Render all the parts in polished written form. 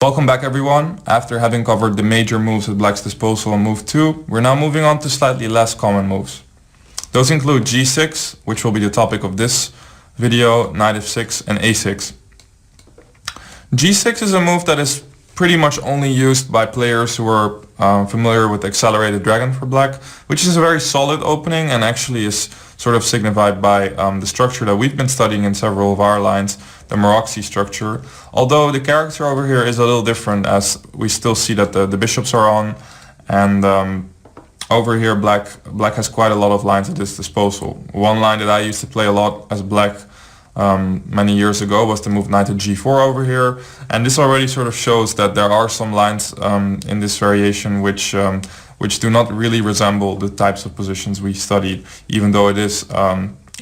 Welcome back everyone. After having covered the major moves at Black's disposal on move 2, we're now moving on to slightly less common moves. Those include G6, which will be the topic of this video, Knight F6 and A6. G6 is a move that is pretty much only used by players who are familiar with accelerated dragon for Black, which is a very solid opening and actually is sort of signified by the structure that we've been studying in several of our lines, the Maroczy structure. Although the character over here is a little different, as we still see that the bishops are on, and over here Black has quite a lot of lines at his disposal. One line that I used to play a lot as Black many years ago was the move Knight to G4 over here, and this already sort of shows that there are some lines in this variation which do not really resemble the types of positions we studied, even though it is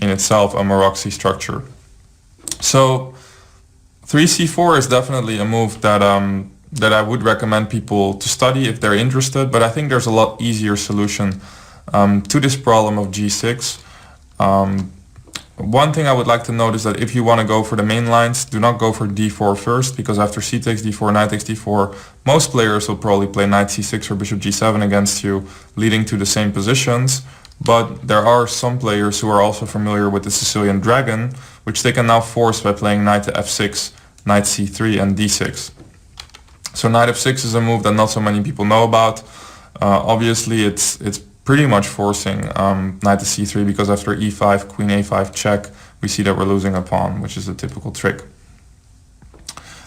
in itself a Maroczy structure. So 3c4 is definitely a move that I would recommend people to study if they're interested, but I think there's a lot easier solution to this problem of G6. One thing I would like to note is that if you want to go for the main lines, do not go for d4 first, because after c takes d4, knight takes d4, most players will probably play knight c6 or bishop g7 against you, leading to the same positions. But there are some players who are also familiar with the Sicilian dragon, which they can now force by playing knight to f6, knight c3 and d6. So knight f6 is a move that not so many people know about. Obviously it's pretty much forcing knight to c3, because after e5, queen a5 check, we see that we're losing a pawn, which is a typical trick.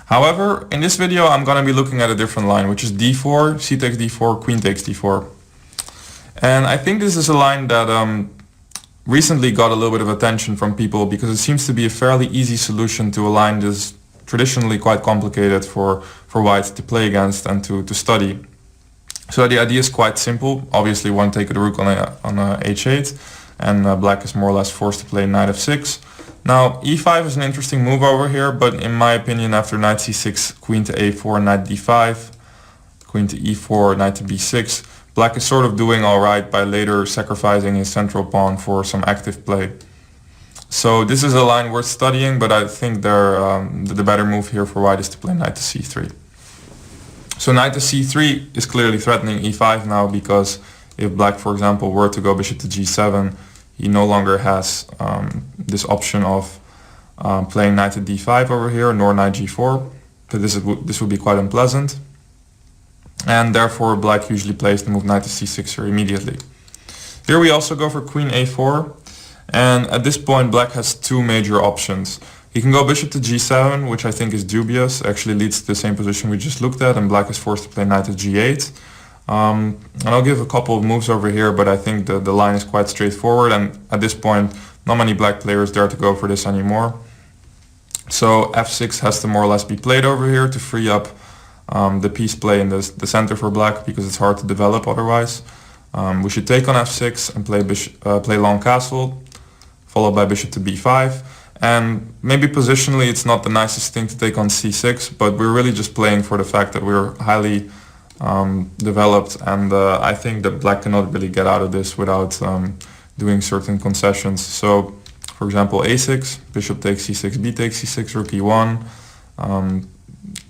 However, in this video I'm going to be looking at a different line, which is d4, c takes d4, queen takes d4. And I think this is a line that recently got a little bit of attention from people, because it seems to be a fairly easy solution to a line that is traditionally quite complicated for white to play against and to study. So the idea is quite simple. Obviously one take the rook on a h8, and Black is more or less forced to play knight f6. Now e5 is an interesting move over here, but in my opinion after knight c6, queen to a4, knight d5, queen to e4, knight to b6, Black is sort of doing alright by later sacrificing his central pawn for some active play. So this is a line worth studying, but I think the better move here for white is to play knight to c3. So knight to c3 is clearly threatening e5 now, because if Black, for example, were to go bishop to g7, he no longer has this option of playing knight to d5 over here, nor knight g4. So this would be quite unpleasant. And therefore Black usually plays the move knight to c6 here immediately. Here we also go for queen a4, and at this point Black has two major options. He can go bishop to g7, which I think is dubious, actually leads to the same position we just looked at, and Black is forced to play knight to g8. And I'll give a couple of moves over here, but I think the line is quite straightforward, and at this point not many Black players dare to go for this anymore. So f6 has to more or less be played over here to free up the piece play in the center for Black, because it's hard to develop otherwise. We should take on f6 and play long castle, followed by bishop to b5. And maybe positionally it's not the nicest thing to take on c6, but we're really just playing for the fact that we're highly developed, and I think that Black cannot really get out of this without doing certain concessions. So for example a6, bishop takes c6, b takes c6, rook e1.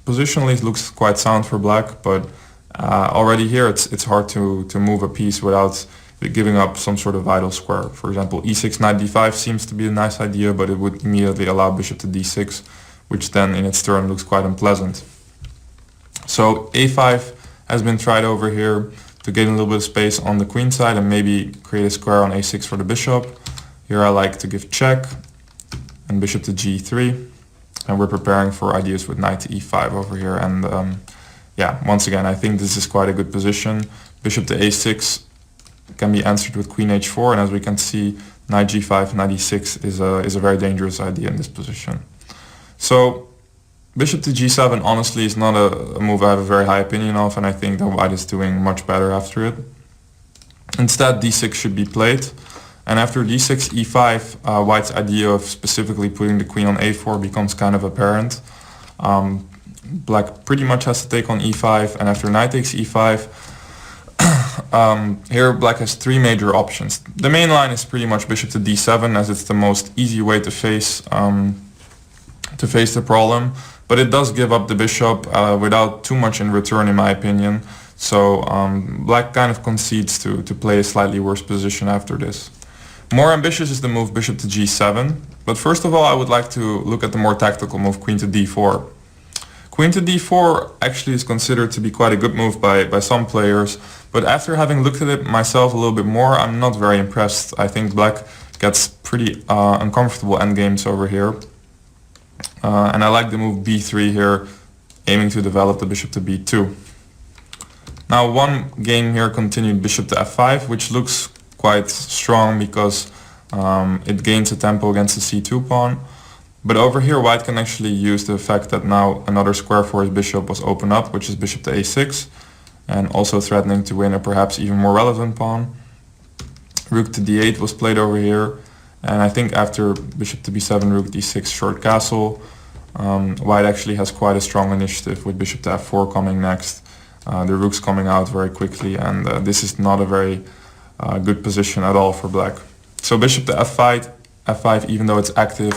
Positionally it looks quite sound for Black, but already here it's hard to move a piece without giving up some sort of vital square. For example e6, knight d5 seems to be a nice idea, but it would immediately allow bishop to d6, which then in its turn looks quite unpleasant. So a5 has been tried over here to gain a little bit of space on the queen side and maybe create a square on a6 for the bishop. Here I like to give check and bishop to g3, and we're preparing for ideas with knight to e5 over here. And yeah, once again I think this is quite a good position. Bishop to a6 can be answered with queen h4, and as we can see knight g5, knight e6 is a very dangerous idea in this position. So bishop to g7 honestly is not a move I have a very high opinion of, and I think that white is doing much better after it. Instead d6 should be played, and after d6 e5 white's idea of specifically putting the queen on a4 becomes kind of apparent. Black pretty much has to take on e5, and after knight takes e5 here Black has three major options. The main line is pretty much bishop to d7, as it's the most easy way to face the problem. but it does give up the bishop without too much in return, in my opinion. So black kind of concedes to play a slightly worse position after this. More ambitious is the move bishop to g7, but first of all I would like to look at the more tactical move queen to d4. Queen to d4 actually is considered to be quite a good move by some players, but after having looked at it myself a little bit more, I'm not very impressed. I think black gets pretty uncomfortable endgames over here. And I like the move b3 here, aiming to develop the bishop to b2. Now one game here continued bishop to f5, which looks quite strong because it gains a tempo against the c2 pawn. But over here white can actually use the fact that now another square for his bishop was opened up, which is bishop to a6, and also threatening to win a perhaps even more relevant pawn. Rook to d8 was played over here, and I think after bishop to b7, rook d6, short castle, white actually has quite a strong initiative with bishop to f4 coming next. The rook's coming out very quickly, and this is not a very good position at all for black. So bishop to f5, even though it's active,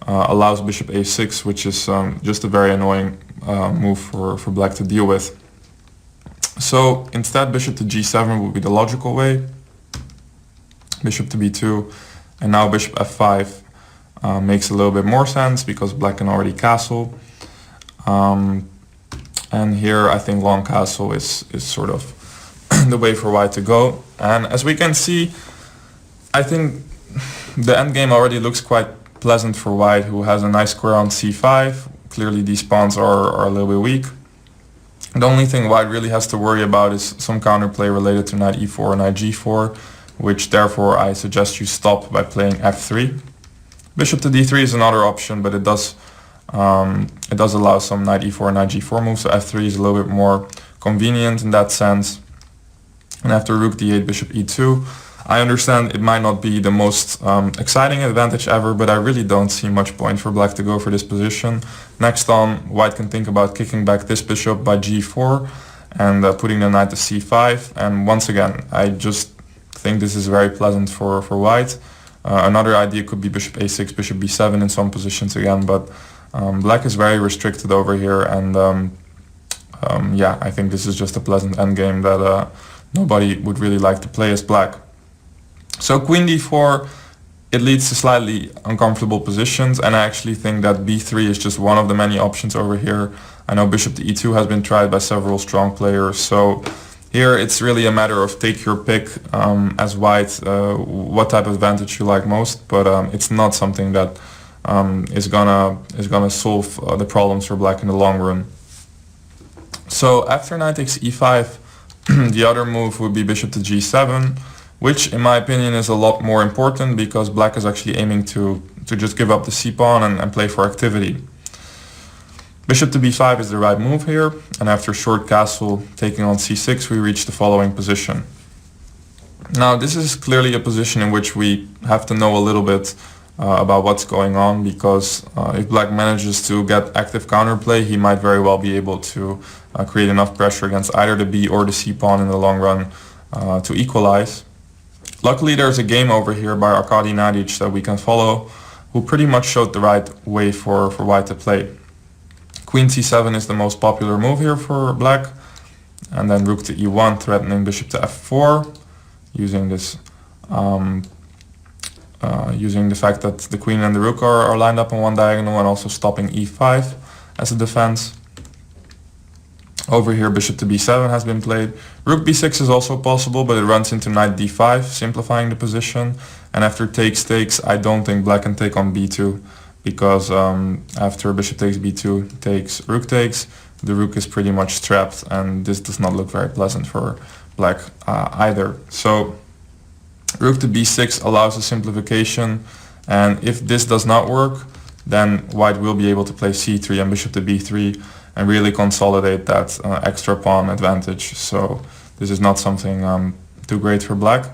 allows bishop a6, which is just a very annoying move for black to deal with. So instead bishop to g7 would be the logical way, bishop to b2, and now bishop f5 makes a little bit more sense because black can already castle. And here I think long castle is sort of the way for white to go. And as we can see, I think the endgame already looks quite pleasant for white, who has a nice square on c5. Clearly these pawns are a little bit weak. The only thing white really has to worry about is some counterplay related to knight e4 and knight g4, which therefore I suggest you stop by playing f3. Bishop to d3 is another option, but it does allow some knight e4 and knight g4 moves, so f3 is a little bit more convenient in that sense. And after rook d8, bishop e2, I understand it might not be the most exciting advantage ever, but I really don't see much point for black to go for this position. Next on, white can think about kicking back this bishop by g4 and putting the knight to c5, and once again I just think this is very pleasant for white. Another idea could be bishop a6, bishop b7 in some positions again, but black is very restricted over here, and yeah, I think this is just a pleasant endgame that nobody would really like to play as black. So queen d4, it leads to slightly uncomfortable positions, and I actually think that b3 is just one of the many options over here. I know bishop to e2 has been tried by several strong players, so here it's really a matter of take your pick as white, what type of advantage you like most, but it's not something that is gonna solve the problems for black in the long run. So after knight takes e5, the other move would be bishop to g7, which in my opinion is a lot more important because black is actually aiming to just give up the c-pawn and play for activity. Bishop to b5 is the right move here, and after short castle taking on c6 we reach the following position. Now this is clearly a position in which we have to know a little bit about what's going on, because if black manages to get active counterplay, he might very well be able to create enough pressure against either the b or the c pawn in the long run to equalize. Luckily there's a game over here by Arkady Nadic that we can follow, who pretty much showed the right way for white to play. Queen c7 is the most popular move here for black, and then rook to e1 threatening bishop to f4, using this using the fact that the queen and the rook are lined up on one diagonal, and also stopping e5 as a defense. Over here bishop to b7 has been played. Rook b6 is also possible, but it runs into knight d5, simplifying the position. And after takes, I don't think black can take on b2, because after bishop takes b2 takes, the rook is pretty much trapped, and this does not look very pleasant for black either. So rook to b6 allows a simplification, and if this does not work, then white will be able to play c3 and bishop to b3 and really consolidate that extra pawn advantage. So this is not something too great for black.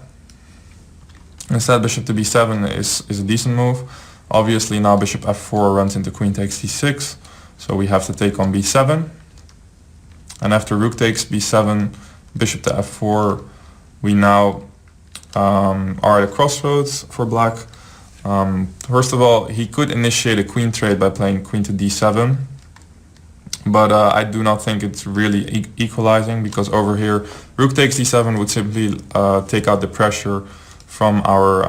Instead, bishop to b7 is a decent move. Obviously now bishop f4 runs into queen takes d6, so we have to take on b7. And after rook takes b7, bishop to f4, we now are at a crossroads for black. First of all, he could initiate a queen trade by playing queen to d7, but I do not think it's really equalizing, because over here rook takes d7 would simply take out the pressure from our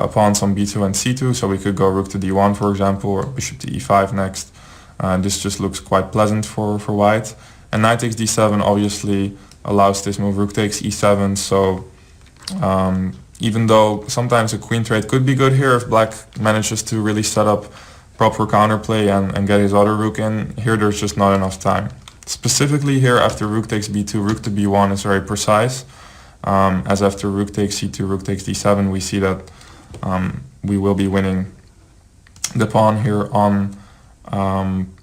pawns on b2 and c2, so we could go rook to d1 for example, or bishop to e5 next. This just looks quite pleasant for white. And knight takes d7 obviously allows this move, rook takes e7, so even though sometimes a queen trade could be good here if black manages to really set up proper counterplay and get his other rook in, here there's just not enough time. Specifically here after rook takes b2, rook to b1 is very precise, as after rook takes c2, rook takes d7, we see that we will be winning the pawn here on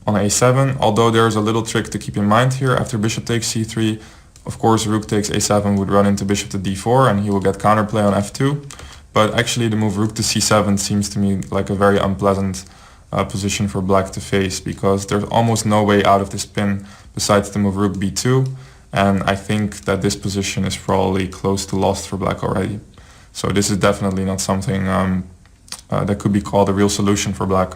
a7, although there's a little trick to keep in mind here. After bishop takes c3, of course rook takes a7 would run into bishop to d4 and he will get counterplay on f2, but actually the move rook to c7 seems to me like a very unpleasant position for black to face, because there's almost no way out of this pin besides the move rook b2, and I think that this position is probably close to lost for black already. So this is definitely not something that could be called a real solution for black.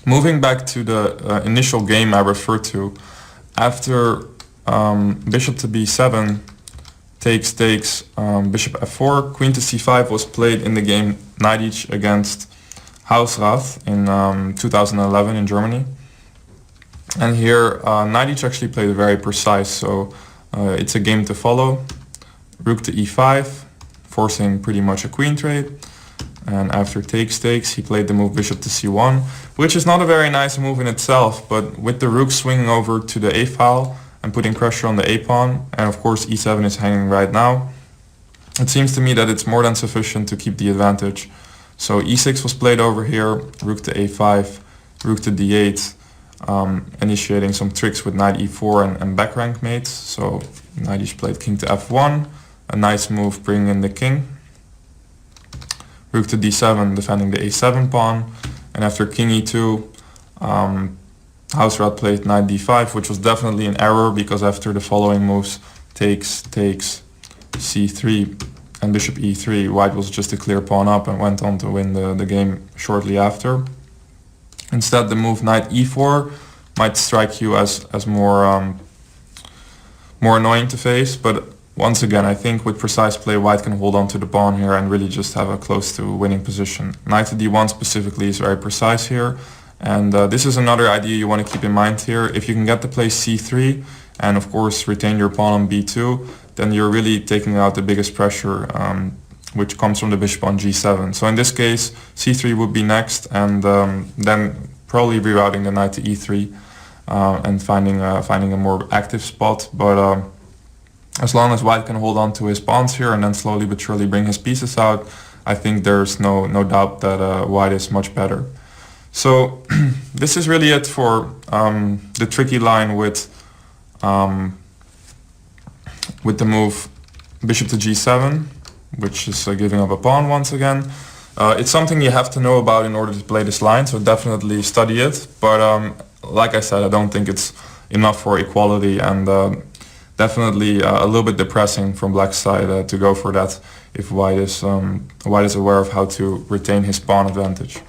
Moving back to the initial game I referred to, after bishop to b7 takes bishop f4, queen to c5 was played in the game Neidic against Hausrath in 2011 in Germany. And here Neidic actually played very precise, so it's a game to follow. Rook to e5, forcing pretty much a queen trade. And after takes, he played the move bishop to c1, which is not a very nice move in itself, but with the rook swinging over to the a file and putting pressure on the a pawn, and of course e7 is hanging right now, it seems to me that it's more than sufficient to keep the advantage. So e6 was played over here, rook to a5, rook to d8, initiating some tricks with knight e4 and back rank mates. So Neidic played king to f1, a nice move bringing in the king. Rook to d7, defending the a7 pawn, and after king e2, Hausrath played knight d5, which was definitely an error, because after the following moves, takes, c3, and bishop e3, white was just a clear pawn up and went on to win the game shortly after. Instead, the move knight e4 might strike you as more annoying to face, but once again, I think with precise play, white can hold on to the pawn here and really just have a close to winning position. Knight to d1 specifically is very precise here, and this is another idea you want to keep in mind here. If you can get to play c3 and of course retain your pawn on b2, then you're really taking out the biggest pressure, which comes from the bishop on g7. So in this case, c3 would be next, and then probably rerouting the knight to e3 and finding a more active spot. But as long as white can hold on to his pawns here and then slowly but surely bring his pieces out, I think there's no doubt that white is much better. So this is really it for the tricky line with the move bishop to g7, which is giving up a pawn once again. It's something you have to know about in order to play this line, so definitely study it. But like I said, I don't think it's enough for equality, and definitely a little bit depressing from black's side to go for that if white is aware of how to retain his pawn advantage.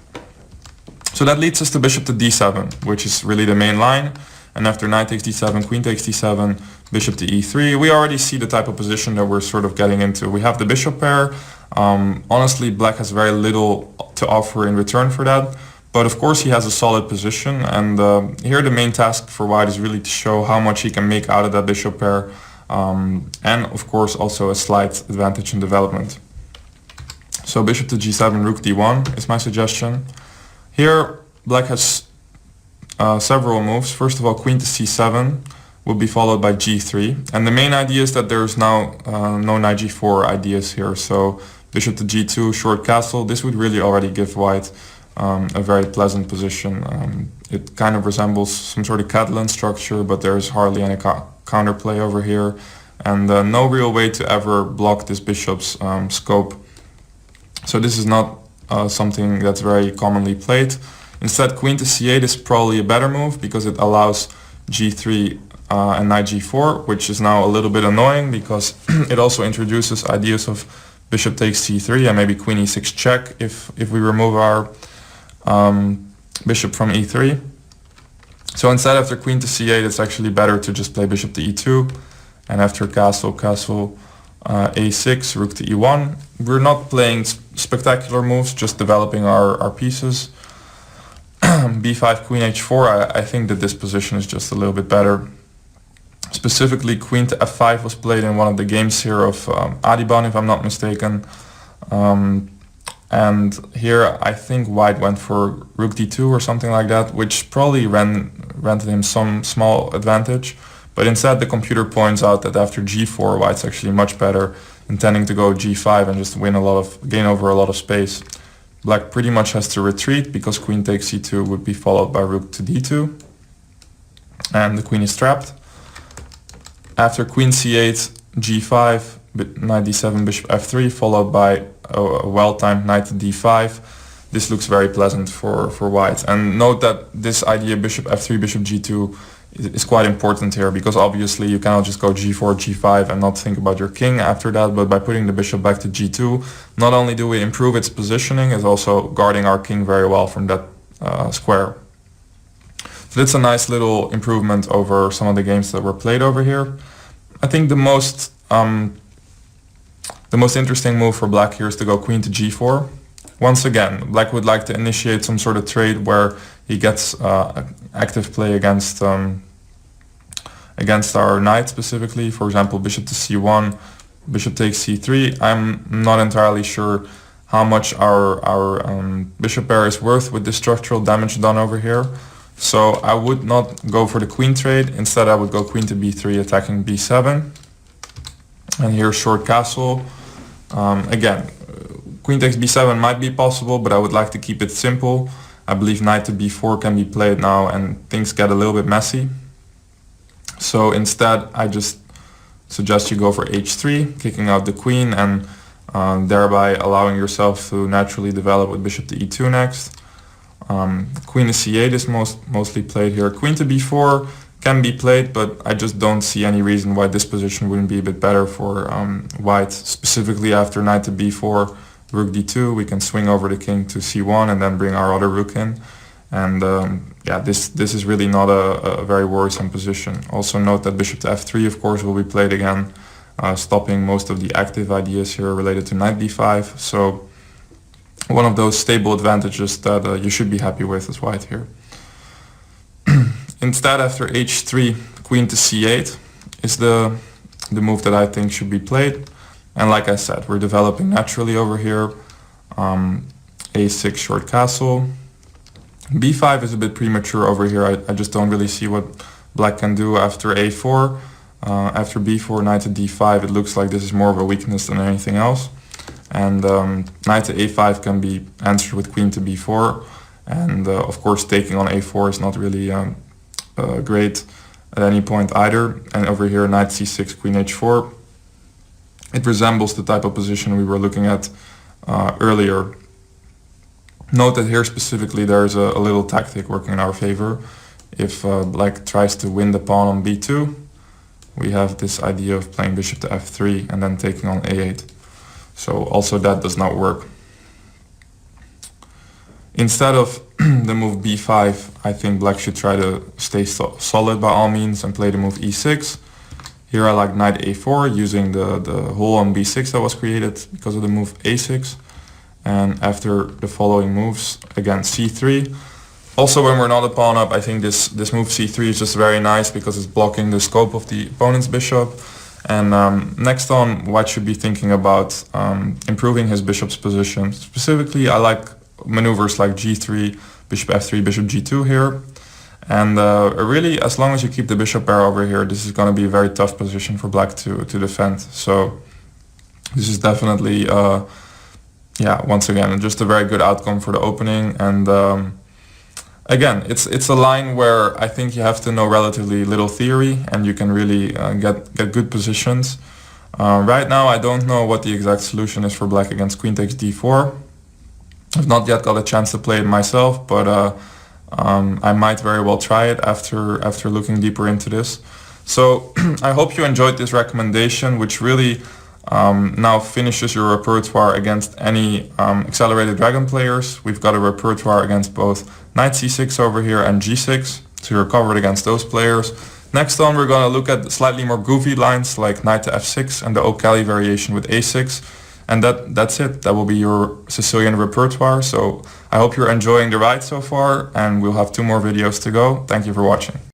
So that leads us to bishop to d7, which is really the main line. And after knight takes d7, queen takes d7, bishop to e3, we already see the type of position that we're sort of getting into. We have the bishop pair. Honestly, black has very little to offer in return for that. But of course he has a solid position, and here the main task for white is really to show how much he can make out of that bishop pair, and of course also a slight advantage in development. So bishop to g7, rook d1 is my suggestion. Here black has several moves. First of all, queen to c7 will be followed by g3, and the main idea is that there's now no knight g4 ideas here. So bishop to g2, short castle, this would really already give white a very pleasant position. It kind of resembles some sort of Catalan structure, but there's hardly any counterplay over here, and no real way to ever block this bishop's scope. So this is not something that's very commonly played. Instead, queen to c8 is probably a better move, because it allows g3 and knight g4, which is now a little bit annoying because it also introduces ideas of bishop takes c3 and maybe queen e6 check if we remove our bishop from e3. So instead, after queen to c8, it's actually better to just play bishop to e2, and after castle, a6, rook to e1. We're not playing spectacular moves, just developing our pieces. b5, queen h4, I think that this position is just a little bit better. Specifically, queen to f5 was played in one of the games here of Adiban, if I'm not mistaken. And here I think white went for rook d2 or something like that, which probably rented him some small advantage. But instead the computer points out that after g4, white's actually much better, intending to go g5 and just gain over a lot of space. Black pretty much has to retreat because queen takes c2 would be followed by rook to d2. And the queen is trapped. After queen c8, g5, knight d7, bishop f3, followed by a well-timed knight to d5. This looks very pleasant for white. And note that this idea bishop f3, bishop g2 is quite important here, because obviously you cannot just go g4, g5 and not think about your king after that, but by putting the bishop back to g2, not only do we improve its positioning, it's also guarding our king very well from that square. So that's a nice little improvement over some of the games that were played over here. I think the most interesting move for black here is to go queen to g4. Once again, black would like to initiate some sort of trade where he gets active play against our knight specifically. For example, bishop to c1, bishop takes c3. I'm not entirely sure how much our bishop pair is worth with this structural damage done over here. So I would not go for the queen trade. Instead, I would go queen to b3, attacking b7. And here short castle. Again, queen takes b7 might be possible, but I would like to keep it simple. I believe knight to b4 can be played now and things get a little bit messy. So instead, I just suggest you go for h3, kicking out the queen and thereby allowing yourself to naturally develop with bishop to e2 next. Queen to c8 is mostly played here. Queen to b4 can be played, but I just don't see any reason why this position wouldn't be a bit better for white. Specifically after knight to b4, rook d2, we can swing over the king to c1 and then bring our other rook in. And yeah, this is really not a very worrisome position. Also note that bishop to f3 of course will be played again, stopping most of the active ideas here related to knight d5. So one of those stable advantages that you should be happy with as white here. Instead, after h3, queen to c8 is the move that I think should be played. And like I said, we're developing naturally over here. A6 short castle. b5 is a bit premature over here. I just don't really see what black can do after a4. After b4, knight to d5, it looks like this is more of a weakness than anything else. And knight to a5 can be answered with queen to b4. And of course taking on a4 is not really great at any point either. And over here knight c6, queen h4. It resembles the type of position we were looking at earlier. Note that here specifically there's a little tactic working in our favor. If black tries to win the pawn on b2, we have this idea of playing bishop to f3 and then taking on a8. So also that does not work. Instead of the move b5, I think black should try to stay solid by all means and play the move e6. Here I like knight a4, using the hole on b6 that was created because of the move a6. And after the following moves, again c3. Also when we're not a pawn up, I think this move c3 is just very nice because it's blocking the scope of the opponent's bishop. And next on, white should be thinking about improving his bishop's position. Specifically, I like maneuvers like g3, bishop f3, bishop g2 here. And really, as long as you keep the bishop pair over here, this is going to be a very tough position for black to defend. So this is definitely, yeah, once again, just a very good outcome for the opening. And again, it's a line where I think you have to know relatively little theory and you can really get good positions. Right now, I don't know what the exact solution is for black against queen takes d4. I've not yet got a chance to play it myself, but I might very well try it after looking deeper into this. So I hope you enjoyed this recommendation, which really now finishes your repertoire against any accelerated dragon players. We've got a repertoire against both knight c6 over here and g6. So you're covered against those players. Next on, we're going to look at slightly more goofy lines like knight to f6 and the O'Kelly variation with a6. And that's it. That will be your Sicilian repertoire. So I hope you're enjoying the ride so far, and we'll have 2 more videos to go. Thank you for watching.